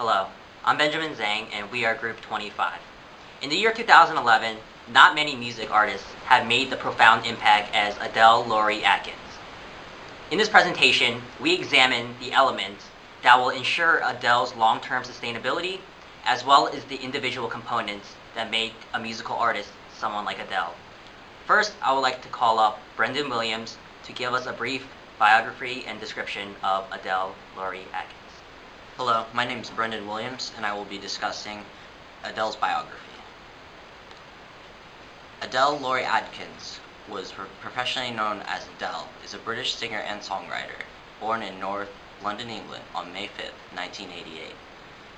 Hello, I'm Benjamin Zhang and we are Group 25. In the year 2011, not many music artists have made the profound impact as Adele Laurie Atkins. In this presentation, we examine the elements that will ensure Adele's long-term sustainability, as well as the individual components that make a musical artist someone like Adele. First, I would like to call up Brendan Williams to give us a brief biography and description of Adele Laurie Atkins. Hello, my name is Brendan Williams and I will be discussing Adele's biography. Adele Laurie Atkins was professionally known as Adele, is a British singer and songwriter, born in North London, England on May 5, 1988.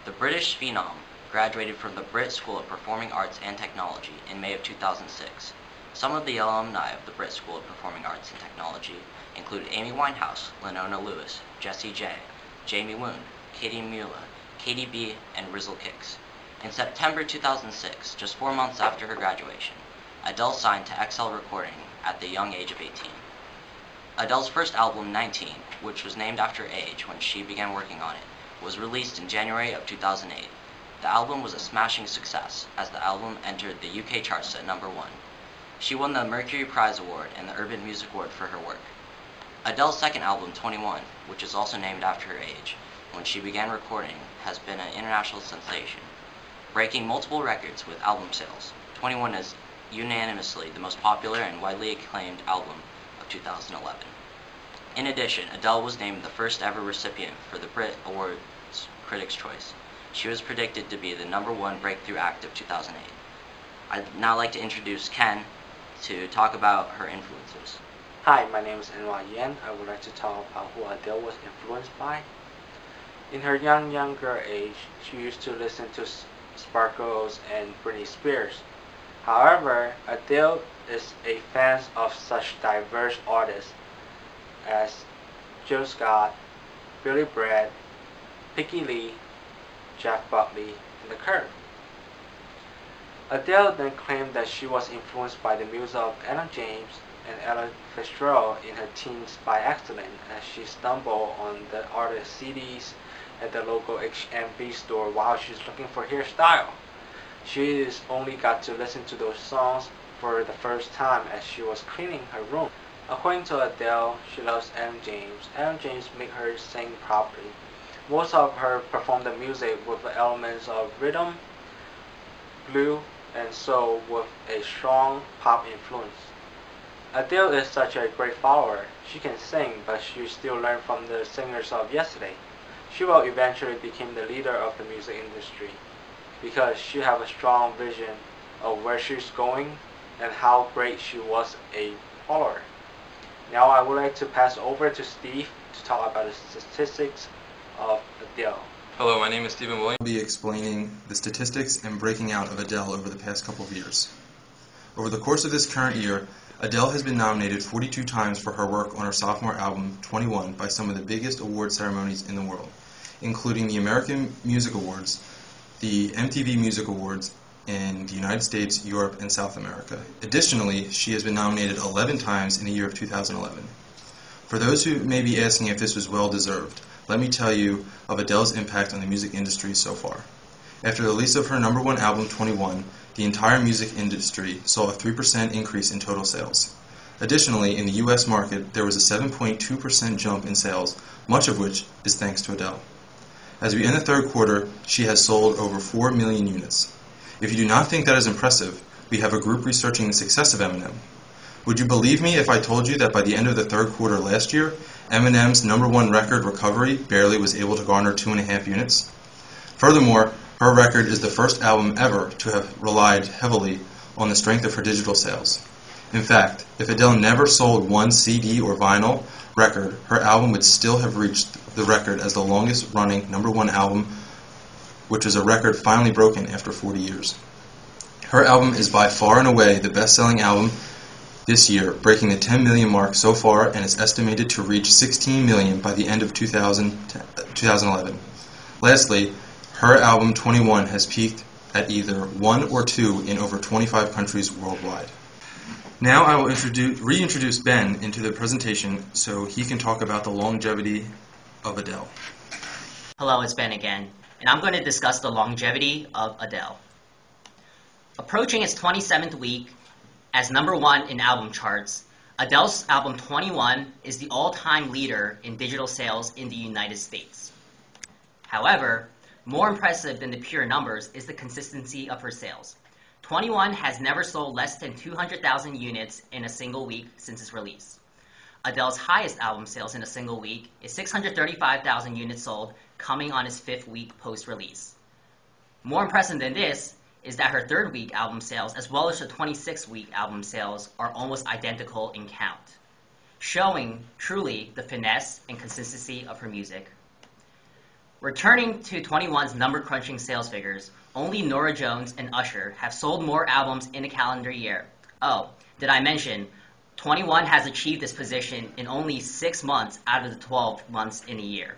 The British phenom graduated from the Brit School of Performing Arts and Technology in May of 2006. Some of the alumni of the Brit School of Performing Arts and Technology include Amy Winehouse, Lenona Lewis, Jessie J, Jamie Woon, Katie Mula, Katie B, and Rizzle Kicks. In September 2006, just 4 months after her graduation, Adele signed to XL Recording at the young age of 18. Adele's first album, 19, which was named after her age when she began working on it, was released in January of 2008. The album was a smashing success, as the album entered the UK charts at #1. She won the Mercury Prize Award and the Urban Music Award for her work. Adele's second album, 21, which is also named after her age, when she began recording, has been an international sensation, breaking multiple records with album sales. 21 is unanimously the most popular and widely acclaimed album of 2011. In addition, Adele was named the first ever recipient for the Brit Awards Critics' Choice. She was predicted to be the #1 breakthrough act of 2008. I'd now like to introduce Ken to talk about her influences. Hi, my name is Anwar Yen. I would like to talk about who Adele was influenced by. In her younger age, she used to listen to Sparkles and Britney Spears. However, Adele is a fan of such diverse artists as Jill Scott, Billy Bragg, Peggy Lee, Jeff Buckley, and The Curve. Adele then claimed that she was influenced by the music of Ella James and Ella Fitzgerald in her teens by accident, as she stumbled on the artist's CDs at the local HMV store while she's looking for hairstyle. She only got to listen to those songs for the first time as she was cleaning her room. According to Adele, she loves Ella James. Ella James made her sing properly. Most of her performed the music with the elements of rhythm, blues, and soul with a strong pop influence. Adele is such a great follower. She can sing, but she still learned from the singers of yesterday. She will eventually become the leader of the music industry because she has a strong vision of where she's going and how great she was a follower. Now I would like to pass over to Steve to talk about the statistics of Adele. Hello, my name is Stephen Williams. I'll be explaining the statistics and breaking out of Adele over the past couple of years. Over the course of this current year, Adele has been nominated 42 times for her work on her sophomore album, 21, by some of the biggest award ceremonies in the world, including the American Music Awards, the MTV Music Awards in the United States, Europe, and South America. Additionally, she has been nominated 11 times in the year of 2011. For those who may be asking if this was well-deserved, let me tell you of Adele's impact on the music industry so far. After the release of her #1 album, 21, the entire music industry saw a 3% increase in total sales. Additionally, in the U.S. market, there was a 7.2% jump in sales, much of which is thanks to Adele. As we end the third quarter, she has sold over 4 million units. If you do not think that is impressive, we have a group researching the success of Eminem. Would you believe me if I told you that by the end of the third quarter last year, Eminem's #1 record, Recovery, barely was able to garner 2.5 units? Furthermore, her record is the first album ever to have relied heavily on the strength of her digital sales. In fact, if Adele never sold one CD or vinyl record, her album would still have reached the record as the longest-running #1 album, which was a record finally broken after 40 years. Her album is by far and away the best-selling album this year, breaking the 10 million mark so far, and is estimated to reach 16 million by the end of 2011. Lastly, her album 21 has peaked at either 1 or 2 in over 25 countries worldwide. Now I will reintroduce Ben into the presentation so he can talk about the longevity of Adele. Hello, it's Ben again. and I'm going to discuss the longevity of Adele. Approaching its 27th week as #1 in album charts, Adele's album 21 is the all-time leader in digital sales in the United States. However, more impressive than the pure numbers is the consistency of her sales. 21 has never sold less than 200,000 units in a single week since its release. Adele's highest album sales in a single week is 635,000 units sold, coming on its 5th week post-release. More impressive than this is that her 3rd week album sales, as well as her 26th week album sales, are almost identical in count, showing truly the finesse and consistency of her music. Returning to 21's number-crunching sales figures, only Norah Jones and Usher have sold more albums in a calendar year. Oh, did I mention, 21 has achieved this position in only 6 months out of the 12 months in a year.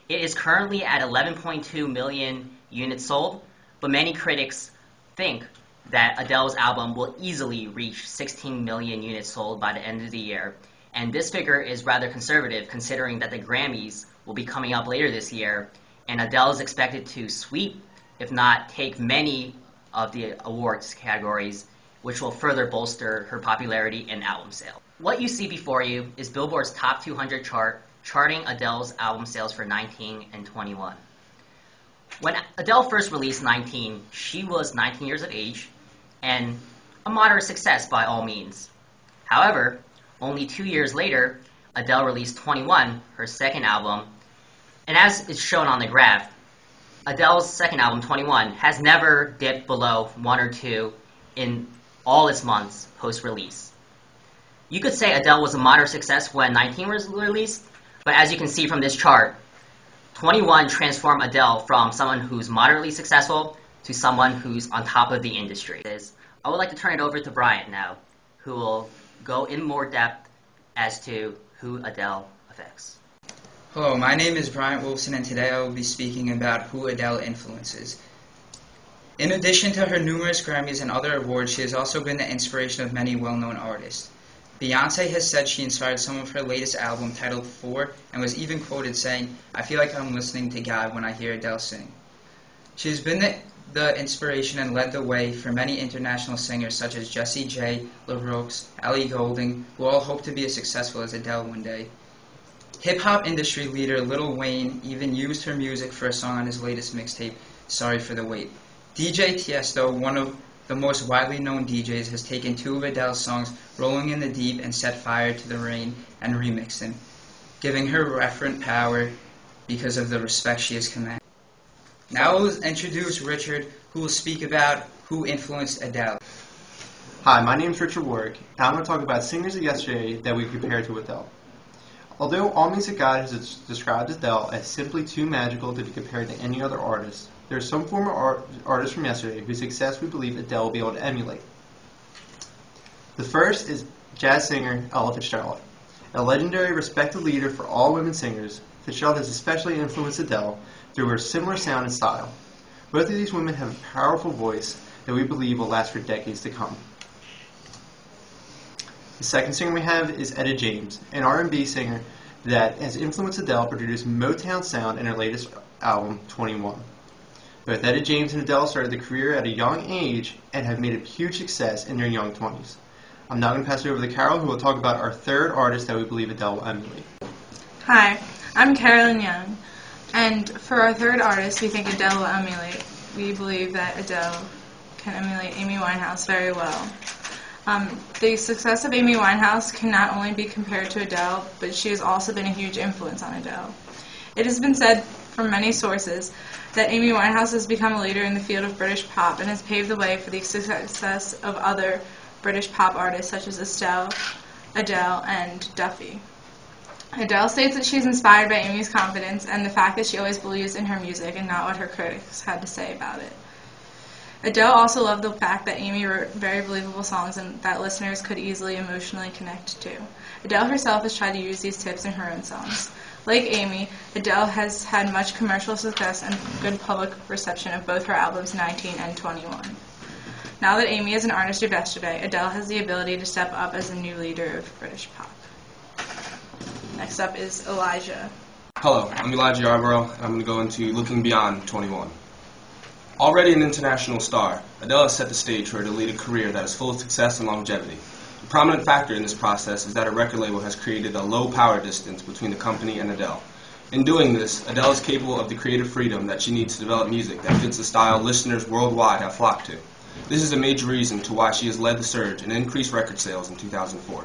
It is currently at 11.2 million units sold, but many critics think that Adele's album will easily reach 16 million units sold by the end of the year, and this figure is rather conservative considering that the Grammys will be coming up later this year, and Adele is expected to sweep, if not take many of the awards categories, which will further bolster her popularity and album sale. What you see before you is Billboard's Top 200 chart, charting Adele's album sales for 19 and 21. When Adele first released 19, she was 19 years of age and a moderate success by all means. However, only 2 years later, Adele released 21, her second album, and as is shown on the graph, Adele's second album, 21, has never dipped below 1 or 2 in all its months post-release. You could say Adele was a moderate success when 19 was released, but as you can see from this chart, 21 transformed Adele from someone who's moderately successful to someone who's on top of the industry. I would like to turn it over to Bryant now, who will go in more depth as to who Adele affects. Hello, my name is Bryant Wolfson, and today I will be speaking about who Adele influences. In addition to her numerous Grammys and other awards, she has also been the inspiration of many well-known artists. Beyoncé has said she inspired some of her latest album titled 4 and was even quoted saying, "I feel like I'm listening to God when I hear Adele sing." She has been the inspiration and led the way for many international singers such as Jessie J, LaRoux, Ellie Goulding, who all hope to be as successful as Adele one day. Hip-hop industry leader Lil Wayne even used her music for a song on his latest mixtape, Sorry for the Wait. DJ Tiesto, one of the most widely known DJs, has taken 2 of Adele's songs, Rolling in the Deep and Set Fire to the Rain, and remixed them, giving her reverent power because of the respect she has commanded. Now I will introduce Richard, who will speak about who influenced Adele. Hi, my name is Richard Warwick, and I'm going to talk about singers of yesterday that we compare to Adele. Although All Music God has described Adele as simply too magical to be compared to any other artist, there are some former artists from yesterday whose success we believe Adele will be able to emulate. The first is jazz singer Ella Fitzgerald. A legendary, respected leader for all women singers, Fitzgerald has especially influenced Adele through her similar sound and style. Both of these women have a powerful voice that we believe will last for decades to come. The second singer we have is Etta James, an R&B singer that has influenced Adele to produce Motown sound in her latest album, 21. Both Etta James and Adele started their career at a young age and have made a huge success in their young 20s. I'm now going to pass it over to Carol, who will talk about our third artist that we believe Adele will emulate. Hi, I'm Carolyn Young, and for our third artist we think Adele will emulate. We believe that Adele can emulate Amy Winehouse very well. The success of Amy Winehouse can not only be compared to Adele, but she has also been a huge influence on Adele. It has been said from many sources that Amy Winehouse has become a leader in the field of British pop and has paved the way for the success of other British pop artists such as Estelle, Adele, and Duffy. Adele states that she is inspired by Amy's confidence and the fact that she always believes in her music and not what her critics had to say about it. Adele also loved the fact that Amy wrote very believable songs and that listeners could easily emotionally connect to. Adele herself has tried to use these tips in her own songs. Like Amy, Adele has had much commercial success and good public reception of both her albums 19 and 21. Now that Amy is an artist of yesterday, Adele has the ability to step up as a new leader of British pop. Next up is Elijah. Hello, I'm Elijah Yarborough, and I'm going to go into Looking Beyond 21. Already an international star, Adele has set the stage for her to lead a career that is full of success and longevity. A prominent factor in this process is that her record label has created a low power distance between the company and Adele. In doing this, Adele is capable of the creative freedom that she needs to develop music that fits the style listeners worldwide have flocked to. This is a major reason to why she has led the surge in increased record sales in 2004.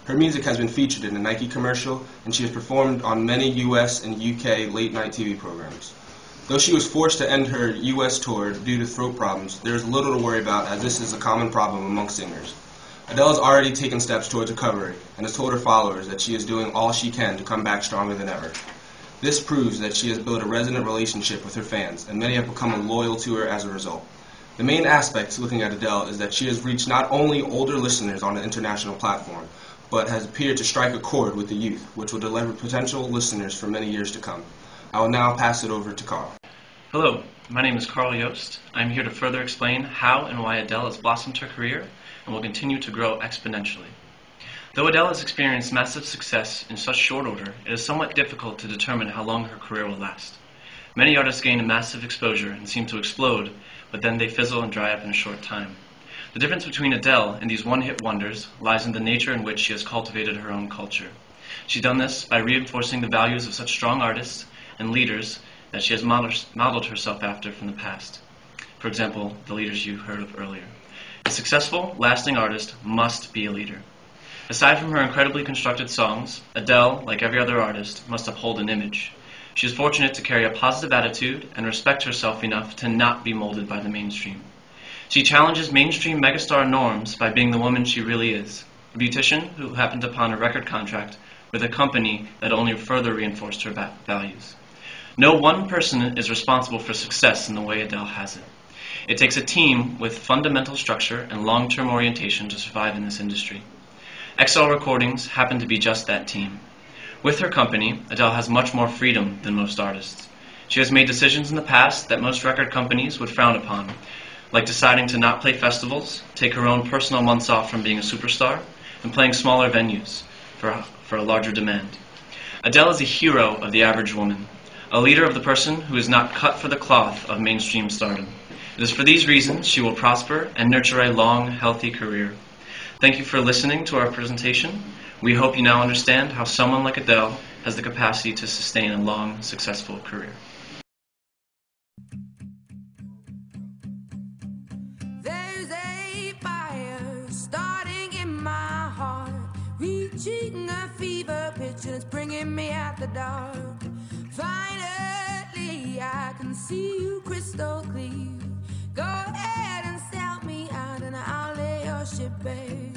Her music has been featured in a Nike commercial, and she has performed on many US and UK late-night TV programs. Though she was forced to end her US tour due to throat problems, there is little to worry about, as this is a common problem among singers. Adele has already taken steps towards recovery and has told her followers that she is doing all she can to come back stronger than ever. This proves that she has built a resonant relationship with her fans, and many have become loyal to her as a result. The main aspect looking at Adele is that she has reached not only older listeners on an international platform, but has appeared to strike a chord with the youth, which will deliver potential listeners for many years to come. I will now pass it over to Carl. Hello, my name is Carl Yost. I'm here to further explain how and why Adele has blossomed her career and will continue to grow exponentially. Though Adele has experienced massive success in such short order, it is somewhat difficult to determine how long her career will last. Many artists gain a massive exposure and seem to explode, but then they fizzle and dry up in a short time. The difference between Adele and these one-hit wonders lies in the nature in which she has cultivated her own culture. She's done this by reinforcing the values of such strong artists and leaders that she has modeled herself after from the past. For example, the leaders you heard of earlier. A successful, lasting artist must be a leader. Aside from her incredibly constructed songs, Adele, like every other artist, must uphold an image. She is fortunate to carry a positive attitude and respect herself enough to not be molded by the mainstream. She challenges mainstream megastar norms by being the woman she really is, a beautician who happened upon a record contract with a company that only further reinforced her values. No one person is responsible for success in the way Adele has it. It takes a team with fundamental structure and long-term orientation to survive in this industry. XL Recordings happen to be just that team. With her company, Adele has much more freedom than most artists. She has made decisions in the past that most record companies would frown upon, like deciding to not play festivals, take her own personal months off from being a superstar, and playing smaller venues for a larger demand. Adele is a hero of the average woman, a leader of the person who is not cut for the cloth of mainstream stardom. It is for these reasons she will prosper and nurture a long, healthy career. Thank you for listening to our presentation. We hope you now understand how someone like Adele has the capacity to sustain a long, successful career. There's a fire starting in my heart, reaching a fever pitch and it's bringing me out the dark. Finally, I can see you crystal clear. Go ahead and sell me out and I'll lay your ship bare.